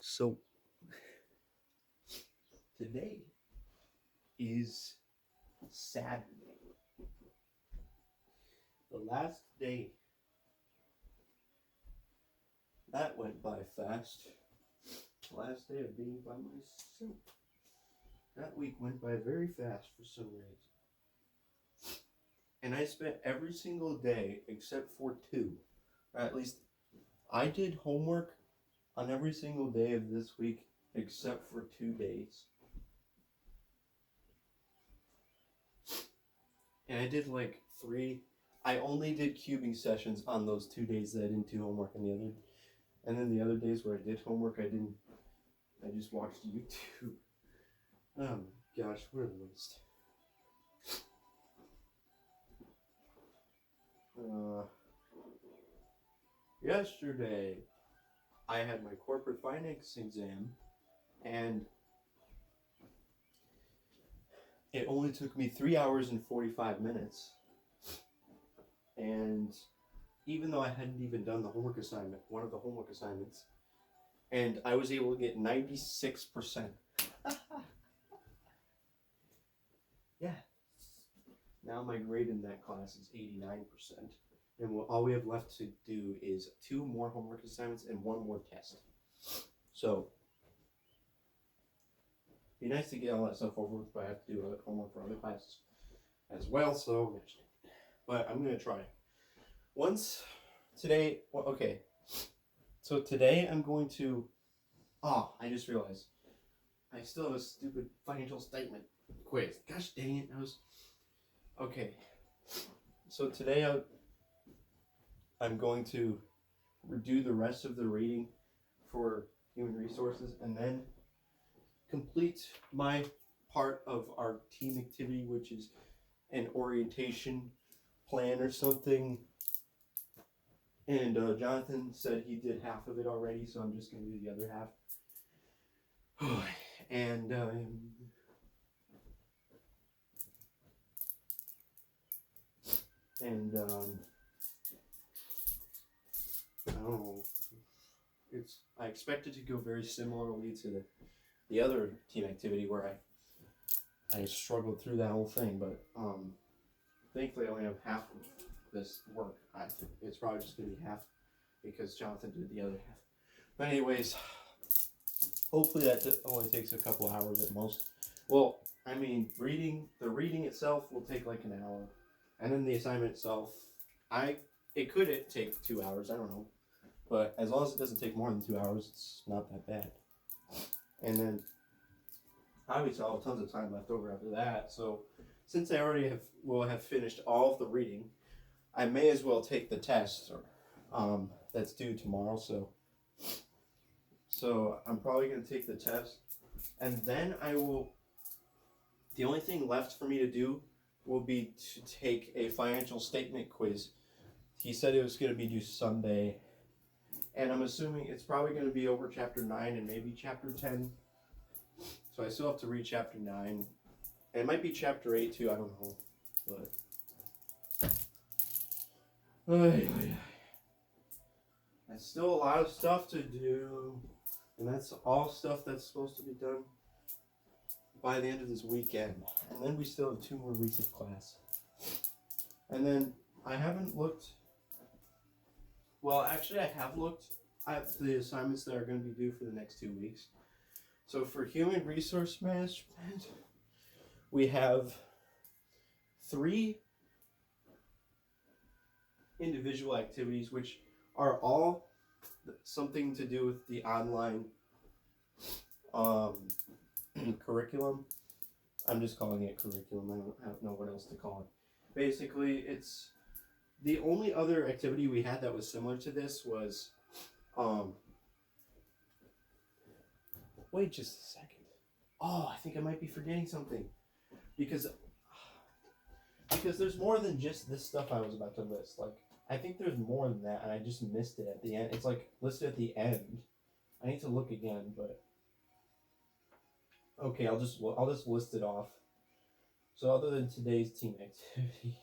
So today is Saturday, the last day. That went by fast. Last day of being by myself. That week went by very fast for some reason. And I spent every single day except for two. Or at least I did homework on every single day of this week except for 2 days. And I did like three. I only did cubing sessions on those 2 days that I didn't do homework, and then the other days where I did homework, I didn't. I just watched YouTube. Oh my gosh, what a waste. Yesterday, I had my corporate finance exam, and it only took me 3 hours and 45 minutes. And even though I hadn't even done the homework assignment, one of the homework assignments, and I was able to get 96%. Yeah. Now my grade in that class is 89%. And all we have left to do is 2 more homework assignments and 1 more test. So, it'd be nice to get all that stuff over with, but I have to do other homework for other classes as well, so, but I'm going to try. Okay. So today I'm going to, I just realized, I still have a stupid financial statement quiz. Gosh dang it, okay. So today I'm going to do the rest of the reading for human resources and then complete my part of our team activity, which is an orientation plan or something. And Jonathan said he did half of it already, so I'm just going to do the other half. And I don't know. I expect it to go very similarly to the other team activity where I struggled through that whole thing, but thankfully I only have half of this work. It's probably just going to be half because Jonathan did the other half. But anyways, hopefully that only takes a couple hours at most. Well, I mean, the reading itself will take like an hour, and then the assignment itself, it could take 2 hours. I don't know, but as long as it doesn't take more than 2 hours, it's not that bad. And then obviously I'll have tons of time left over after that. So since I already will have finished all of the reading, I may as well take the test that's due tomorrow. So I'm probably going to take the test, and then the only thing left for me to do will be to take a financial statement quiz. He said it was going to be due Sunday, and I'm assuming it's probably going to be over chapter 9 and maybe chapter 10. So I still have to read chapter 9. And it might be chapter 8 too, I don't know. But that's still a lot of stuff to do. And that's all stuff that's supposed to be done by the end of this weekend. And then we still have 2 more weeks of class. And then I haven't looked. Well, actually, I have looked at the assignments that are going to be due for the next 2 weeks. So for human resource management, we have 3 individual activities, which are all something to do with the online curriculum. I'm just calling it curriculum. I don't know what else to call it. Basically, it's the only other activity we had that was similar to this was wait just a second. I think I might be forgetting something because there's more than just this stuff I was about to list. Like, I think there's more than that, and I just missed it at the end. It's like listed at the end. I need to look again, but okay, I'll just list it off. So other than today's team activity,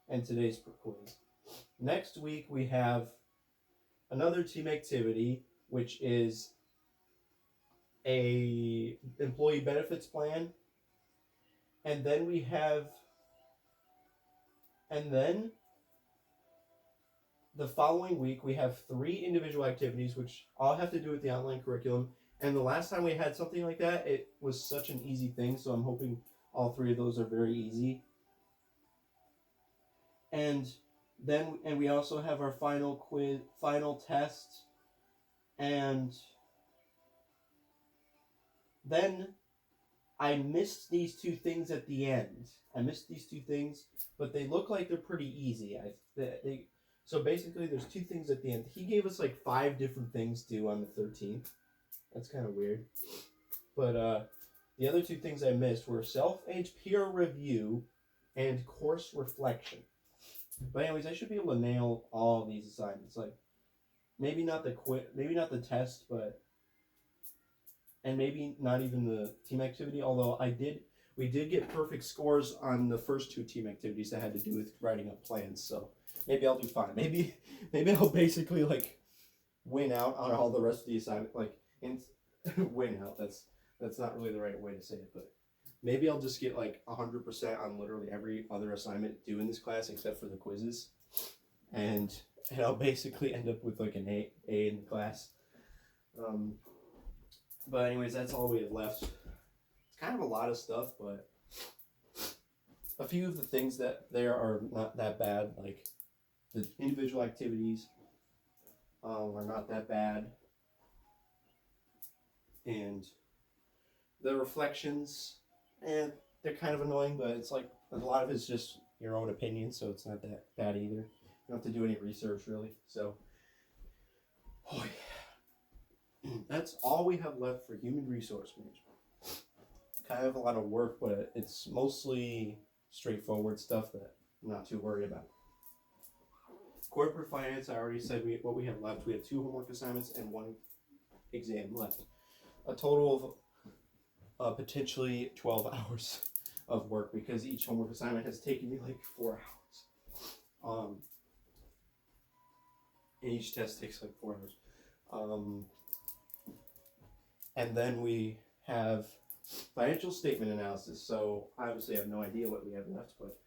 and today's quiz. Next week we have another team activity, which is a employee benefits plan, and then the following week we have 3 individual activities, which all have to do with the online curriculum. And the last time we had something like that, it was such an easy thing, so I'm hoping all 3 of those are very easy. And we also have our final quiz, final test, and then I missed these 2 things at the end. I missed these 2 things, but they look like they're pretty easy. So basically, there's 2 things at the end. He gave us like 5 different things due on the 13th. That's kind of weird. But the other 2 things I missed were self-age peer review and course reflection. But anyways, I should be able to nail all of these assignments. Like, maybe not the test, but and maybe not even the team activity. Although we did get perfect scores on the first 2 team activities that had to do with writing up plans. So maybe I'll do fine. Maybe I'll basically like win out on all the rest of the assignment. Like, win out. That's not really the right way to say it, but maybe I'll just get like 100% on literally every other assignment due in this class except for the quizzes, and I'll basically end up with like an A in the class. But anyways, that's all we have left. It's kind of a lot of stuff, but a few of the things that there are not that bad. Like the individual activities are not that bad, and the reflections, they're kind of annoying, but it's like a lot of it's just your own opinion, so it's not that bad either. You don't have to do any research really. So, that's all we have left for human resource management. Kind of a lot of work, but it's mostly straightforward stuff that I'm not too worried about. Corporate finance, I already said what we have left. We have 2 homework assignments and 1 exam left. A total of potentially 12 hours of work, because each homework assignment has taken me like 4 hours. And each test takes like 4 hours. And then we have financial statement analysis. So obviously I have no idea what we have left, but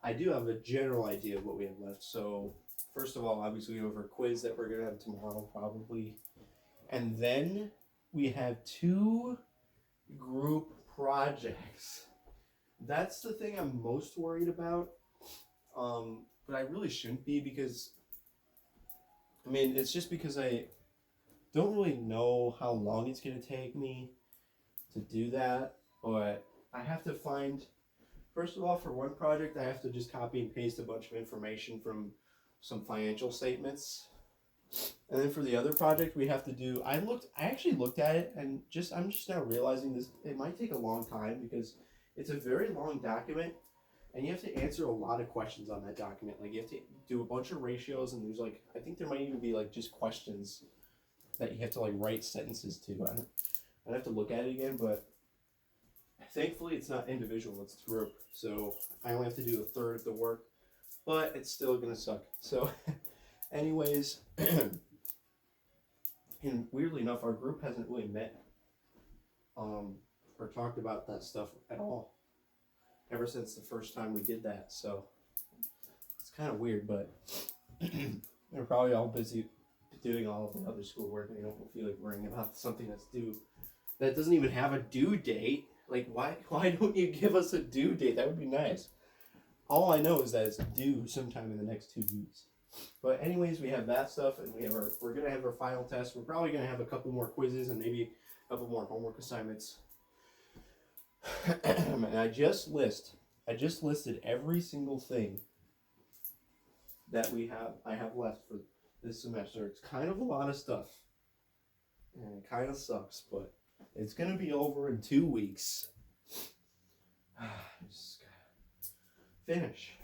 I do have a general idea of what we have left. So first of all, obviously we have our quiz that we're going to have tomorrow probably. And then we have 2 group projects. That's the thing I'm most worried about. But I really shouldn't be, because it's just because I don't really know how long it's going to take me to do that, but I have to find, first of all, for one project, I have to just copy and paste a bunch of information from some financial statements. And then for the other project, we have to do, I actually looked at it, and I'm just now realizing this, it might take a long time because it's a very long document, and you have to answer a lot of questions on that document. Like, you have to do a bunch of ratios, and there's like, I think there might even be like just questions that you have to like write sentences to. I'd have to look at it again, but thankfully it's not individual, it's group. So I only have to do a third of the work, but it's still gonna suck. So anyways, and weirdly enough, our group hasn't really met or talked about that stuff at all ever since the first time we did that. So it's kind of weird, but they're probably all busy doing all of the other schoolwork, and they don't feel like worrying about something that's due, that doesn't even have a due date. Like, why don't you give us a due date? That would be nice. All I know is that it's due sometime in the next 2 weeks. But anyways, we have that stuff, and we're gonna have our final test. We're probably gonna have a couple more quizzes and maybe a couple more homework assignments. And I just listed every single thing that I have left for this semester. It's kind of a lot of stuff, and it kind of sucks, but it's gonna be over in 2 weeks. Just gotta finish,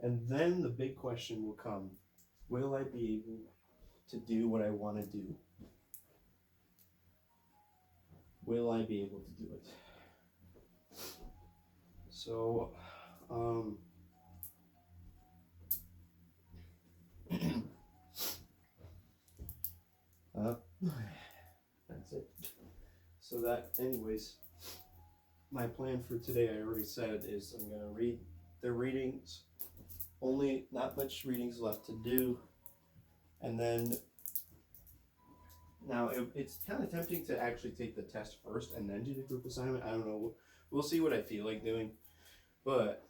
and then the big question will come: will I be able to do what I want to do? Will I be able to do it? So, That's it. So that, anyways, my plan for today, I already said, is I'm gonna read the readings. Only not much readings left to do, and then now it's kind of tempting to actually take the test first and then do the group assignment. I don't know. We'll see what I feel like doing, but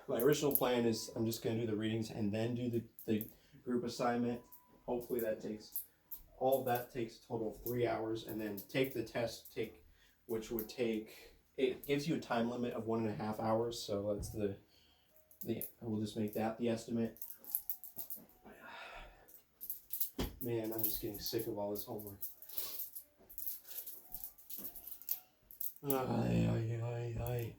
my original plan is I'm just gonna do the readings and then do the group assignment. Hopefully that takes all of that takes a total of 3 hours, and then take the test, which would take, it gives you a time limit of 1.5 hours, so that's the we'll just make that the estimate. Man, I'm just getting sick of all this homework. Ay.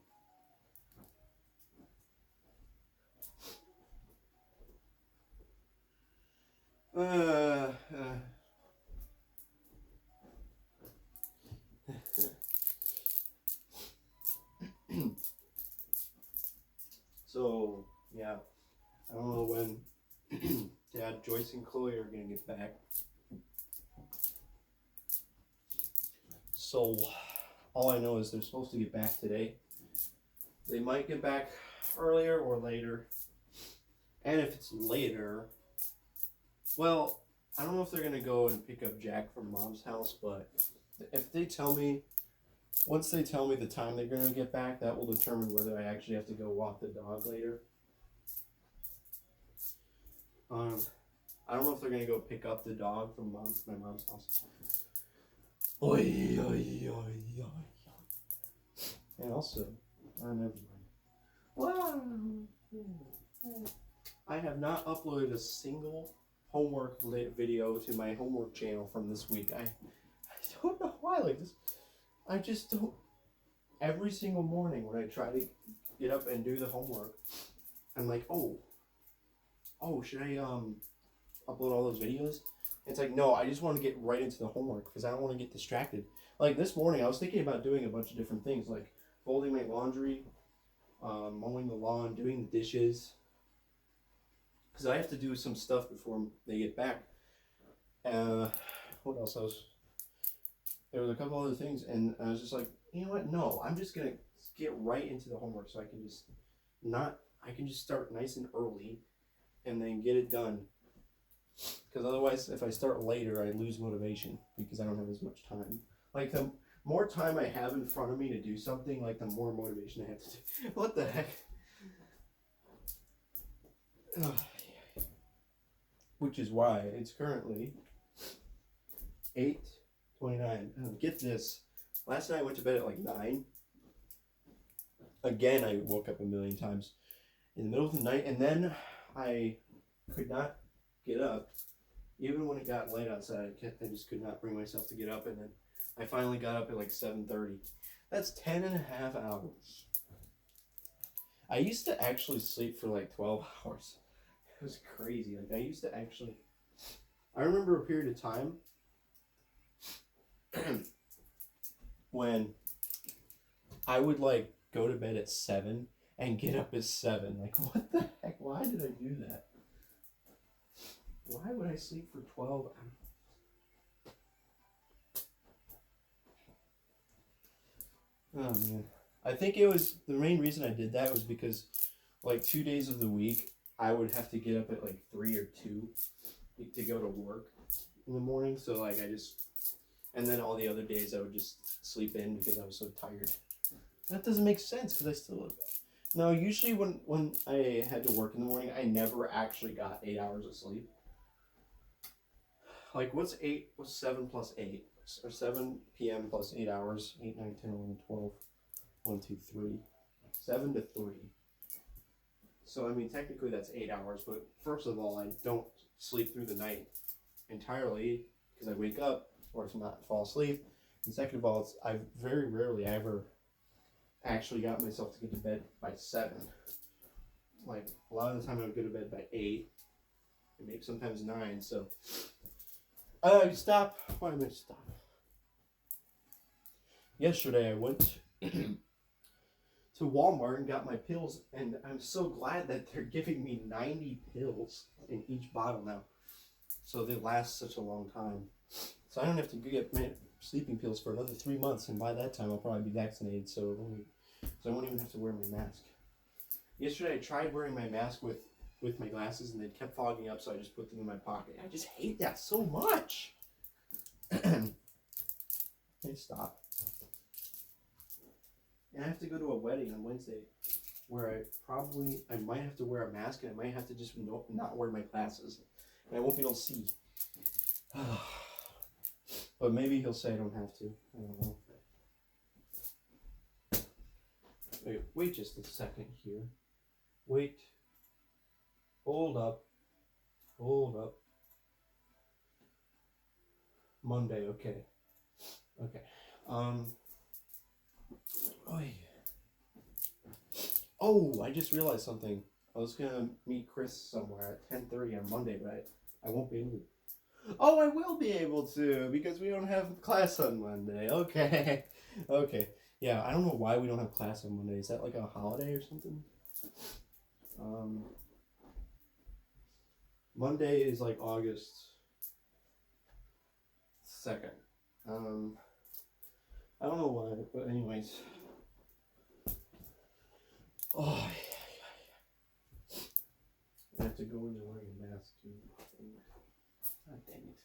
So, yeah, I don't know when Dad, Joyce, and Chloe are going to get back. So, all I know is they're supposed to get back today. They might get back earlier or later. And if it's later, well, I don't know if they're going to go and pick up Jack from Mom's house, but if they tell me, once they tell me the time they're going to get back, that will determine whether I actually have to go walk the dog later. I don't know if they're going to go pick up the dog from my mom's house. Oy. And also, never mind. Wow. I have not uploaded a single homework video to my homework channel from this week. I don't know why. Like this, I just don't. Every single morning when I try to get up and do the homework, I'm like, oh, should I upload all those videos? It's like, no, I just want to get right into the homework because I don't want to get distracted. Like this morning, I was thinking about doing a bunch of different things, like folding my laundry, mowing the lawn, doing the dishes, because I have to do some stuff before they get back. What else? There was a couple other things, and I was just like, you know what? No, I'm just gonna get right into the homework so I can just start nice and early, and then get it done. Because otherwise, if I start later, I lose motivation because I don't have as much time. Like, the more time I have in front of me to do something, like, the more motivation I have to do. What the heck? Which is why it's currently 8:29. Get this. Last night I went to bed at like 9. Again, I woke up a million times in the middle of the night, and then I could not get up. Even when it got late outside, I just could not bring myself to get up, and then I finally got up at like 7:30. That's 10.5 hours. I used to actually sleep for like 12 hours. It was crazy. Like, I remember a period of time when I would like go to bed at 7 and get up at 7. Like, what the heck? Why did I do that? Why would I sleep for 12 hours? Oh man. I think it was, the main reason I did that was because like 2 days of the week I would have to get up at like 3 or 2 to go to work in the morning. So like and then all the other days I would just sleep in because I was so tired. That doesn't make sense because I still live. No, usually when I had to work in the morning, I never actually got 8 hours of sleep. Like, what's 7 plus 8? Or 7 p.m. plus 8 hours. 8, 9, 10, 11, 12. 1, 2, 3. 7 to 3. So, I mean, technically that's 8 hours, but first of all, I don't sleep through the night entirely because I wake up or to not fall asleep. And second of all, I very rarely ever actually got myself to get to bed by 7. Like, a lot of the time I would go to bed by 8, and maybe sometimes 9, so... stop. Why am I stop? Yesterday I went to Walmart and got my pills, and I'm so glad that they're giving me 90 pills in each bottle now. So they last such a long time. So I don't have to get my sleeping pills for another 3 months, and by that time I'll probably be vaccinated, so I won't even have to wear my mask. Yesterday I tried wearing my mask with my glasses, and they kept fogging up, so I just put them in my pocket. I just hate that so much. Hey, stop. And I have to go to a wedding on Wednesday where I might have to wear a mask, and I might have to just not wear my glasses, and I won't be able to see. But maybe he'll say I don't have to. I don't know. Wait just a second here. Wait. Hold up. Monday, okay. Oh, I just realized something. I was gonna meet Chris somewhere at 10:30 on Monday, but I won't be able to. Oh, I will be able to, because we don't have class on Monday. Okay. Okay. Yeah, I don't know why we don't have class on Monday. Is that like a holiday or something? Monday is like August 2nd. I don't know why, but anyways. Oh, I have to go in there wearing a mask too. God dang it.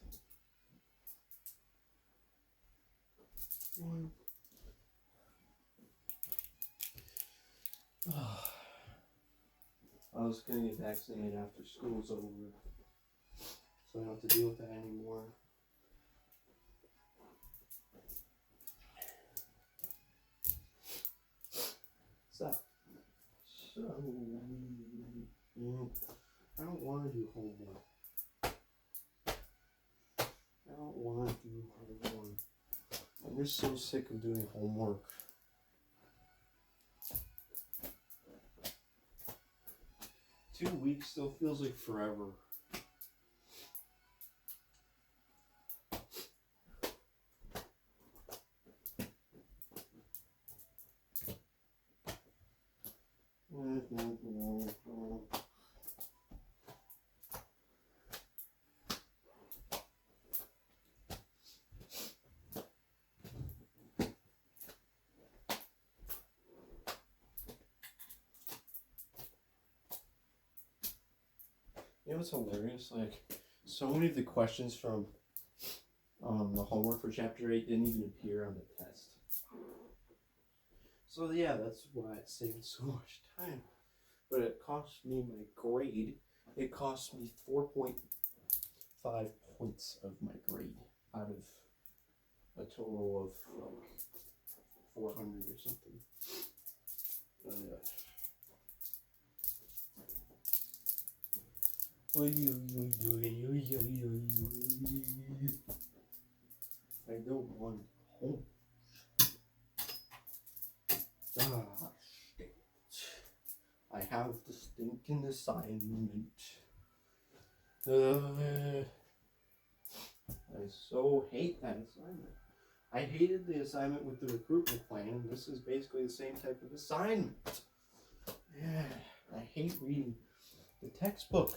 I was gonna get vaccinated after school's over, so I don't have to deal with that anymore. So I don't want to do homework. I'm just so sick of doing homework. Two weeks still feels like forever. You know what's hilarious? Like, so many of the questions from the homework for chapter 8 didn't even appear on the test. So yeah, that's why it saved so much time. But it cost me my grade. It cost me 4.5 points of my grade out of a total of like 400 or something. I don't want home. I have the stinking assignment. I so hate that assignment. I hated the assignment with the recruitment plan, and this is basically the same type of assignment. I hate reading the textbook.